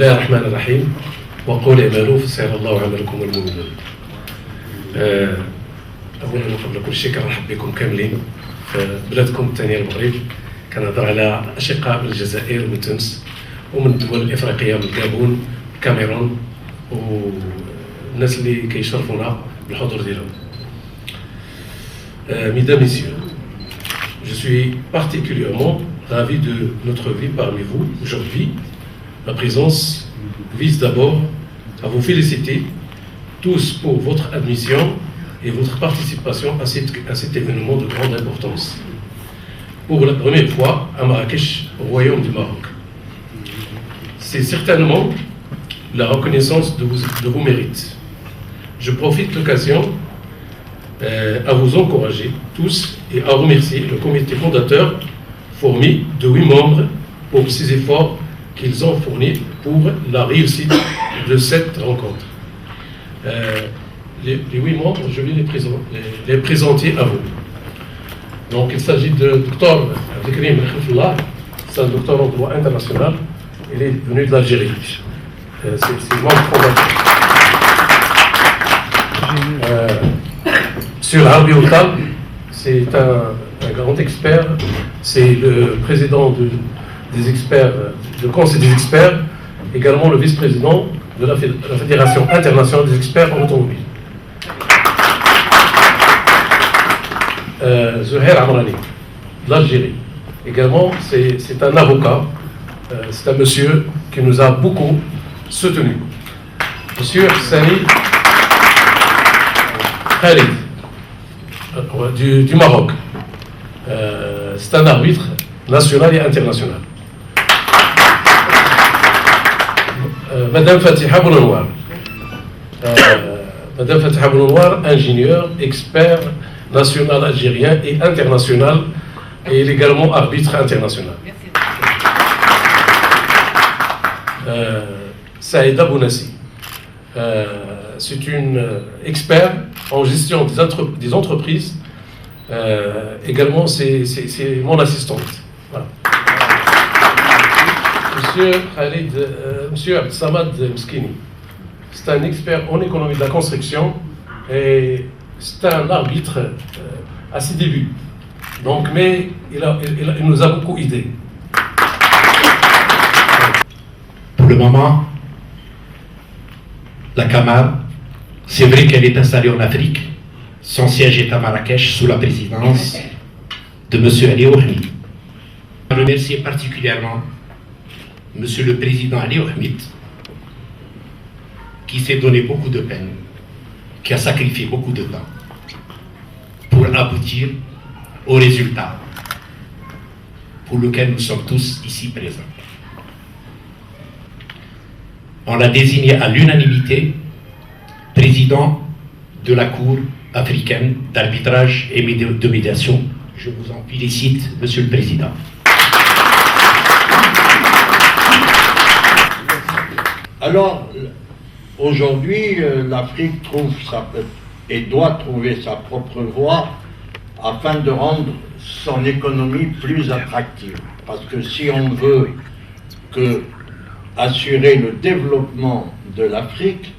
الله الرحمن الرحيم وقول اعملوا فسيرى الله عملكم والمؤمنون. اولا وقبل كل شيء كنرحب بكم كاملين في بلادكم الثانيه المغرب. كنهضر على اشقاء من الجزائر ومن تونس ومن الدول الافريقيه من الكابون الكاميرون والناس اللي كيشرفونا بالحضور ديالهم. Mesdames, Messieurs, je suis particulièrement ravi de notre vie parmi vous aujourd'hui. Ma présence vise d'abord à vous féliciter tous pour votre admission et votre participation à cet événement de grande importance. Pour la première fois à Marrakech, au Royaume du Maroc. C'est certainement la reconnaissance de vos mérites. Je profite de l'occasion à vous encourager tous et à remercier le comité fondateur formé de 8 membres pour ces efforts qu'ils ont fournis pour la réussite de cette rencontre. Les 8 membres, je vais les présenter à vous. Donc il s'agit de Dr Abdelkrim Khifullah, c'est un docteur en droit international, il est venu de l'Algérie. C'est le membre fondateur. Monsieur Harbi Outal, c'est un grand expert, c'est le président des experts, du Conseil des experts, également le vice-président de la Fédération internationale des experts en automobile. Zuhair Amrani, de l'Algérie. Également, c'est un avocat, c'est un monsieur qui nous a beaucoup soutenus. Monsieur Sani Khalid, du Maroc. C'est un arbitre national et international. Madame Fatiha Bounouar. Madame Fatiha Bounouar, ingénieur, expert national algérien et international, et également arbitre international. Saïda Bounassi. C'est une expert en gestion des entreprises. Également, c'est mon assistante. Voilà. Monsieur Khalid, Monsieur Abdelsamad Mskini, c'est un expert en économie de la construction et c'est un arbitre à ses débuts. Donc, mais il nous a beaucoup aidés. Pour le moment, la Camar, c'est vrai qu'elle est installée en Afrique. Son siège est à Marrakech sous la présidence de M. Ali Ouahmid. Je remercie particulièrement M. le Président Ali Ouahmid, qui s'est donné beaucoup de peine, qui a sacrifié beaucoup de temps pour aboutir au résultat pour lequel nous sommes tous ici présents. On l'a désigné à l'unanimité président de la Cour africaine d'arbitrage et de médiation. Je vous en félicite, Monsieur le Président. Alors, aujourd'hui, l'Afrique trouve et doit trouver sa propre voie afin de rendre son économie plus attractive. Parce que si on veut assurer le développement de l'Afrique,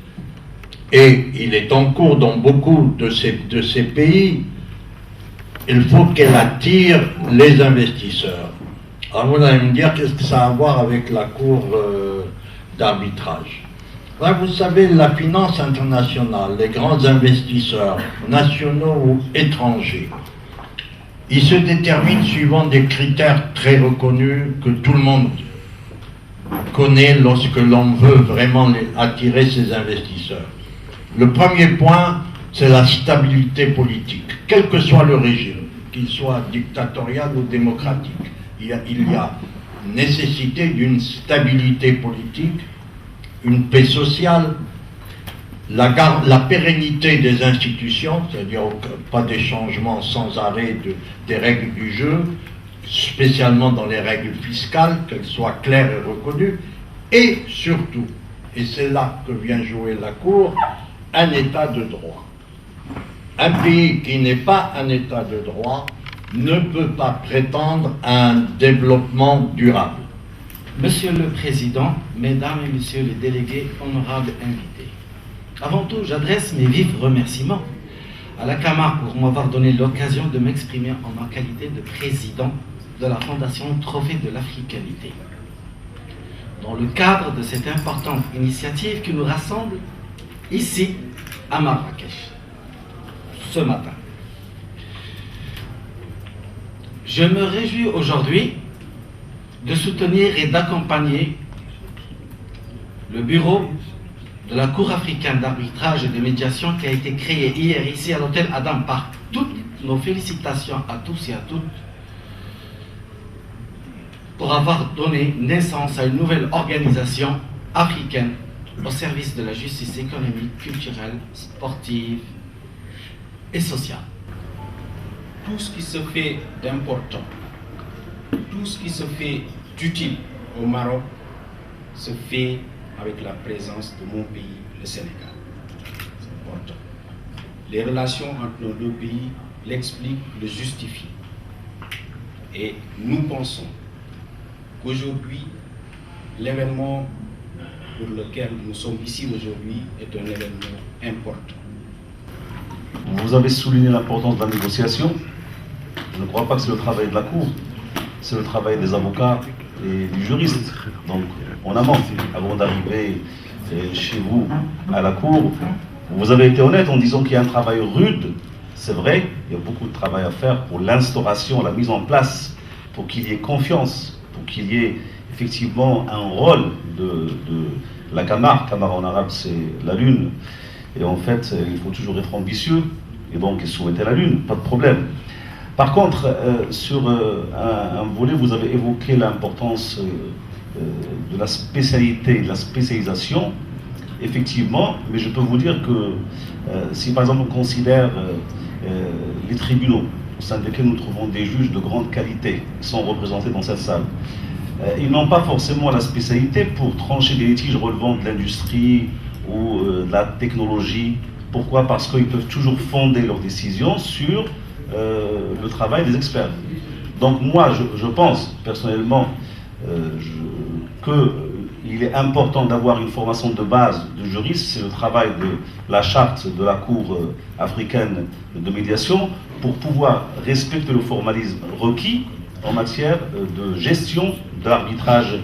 et il est en cours dans beaucoup de ces pays, il faut qu'elle attire les investisseurs. Alors vous allez me dire, qu'est-ce que ça a à voir avec la Cour d'arbitrage? Là, vous savez, la finance internationale, les grands investisseurs, nationaux ou étrangers, ils se déterminent suivant des critères très reconnus que tout le monde connaît lorsque l'on veut vraiment attirer ces investisseurs. Le premier point, c'est la stabilité politique, quel que soit le régime, qu'il soit dictatorial ou démocratique. Il y a nécessité d'une stabilité politique, une paix sociale, la pérennité des institutions, c'est-à-dire pas des changements sans arrêt des règles du jeu, spécialement dans les règles fiscales, qu'elles soient claires et reconnues, et surtout, et c'est là que vient jouer la Cour, un état de droit. Un pays qui n'est pas un état de droit ne peut pas prétendre à un développement durable. Monsieur le Président, Mesdames et Messieurs les délégués, honorables invités. Avant tout, j'adresse mes vifs remerciements à la Camar pour m'avoir donné l'occasion de m'exprimer en ma qualité de président de la Fondation Trophée de l'Africanité. Dans le cadre de cette importante initiative qui nous rassemble ici à Marrakech, ce matin. Je me réjouis aujourd'hui de soutenir et d'accompagner le bureau de la Cour africaine d'arbitrage et de médiation qui a été créé hier ici à l'hôtel Adam Park. Toutes nos félicitations à tous et à toutes pour avoir donné naissance à une nouvelle organisation africaine au service de la justice économique, culturelle, sportive et sociale. Tout ce qui se fait d'important, tout ce qui se fait d'utile au Maroc se fait avec la présence de mon pays, le Sénégal. C'est important. Les relations entre nos deux pays l'expliquent, le justifient. Et nous pensons qu'aujourd'hui, l'événement pour lequel nous sommes ici aujourd'hui est un événement important. Vous avez souligné l'importance de la négociation. Je ne crois pas que c'est le travail de la Cour, c'est le travail des avocats et du juriste. Donc, en amont, avant d'arriver chez vous à la Cour, vous avez été honnête en disant qu'il y a un travail rude. C'est vrai, il y a beaucoup de travail à faire pour l'instauration, la mise en place, pour qu'il y ait confiance, pour qu'il y ait effectivement un rôle de la Camar. Camar en arabe, c'est la lune. Et en fait, il faut toujours être ambitieux, et donc souhaiter la lune, pas de problème. Par contre, sur un volet, vous avez évoqué l'importance de la spécialité, de la spécialisation, effectivement, mais je peux vous dire que si par exemple on considère les tribunaux, au sein desquels nous trouvons des juges de grande qualité, qui sont représentés dans cette salle, ils n'ont pas forcément la spécialité pour trancher des litiges relevant de l'industrie ou de la technologie. Pourquoi? Parce qu'ils peuvent toujours fonder leurs décisions sur le travail des experts. Donc moi, je pense personnellement qu'il est important d'avoir une formation de base de juriste. C'est le travail de la charte de la Cour africaine de médiation pour pouvoir respecter le formalisme requis en matière de gestion de l'arbitrage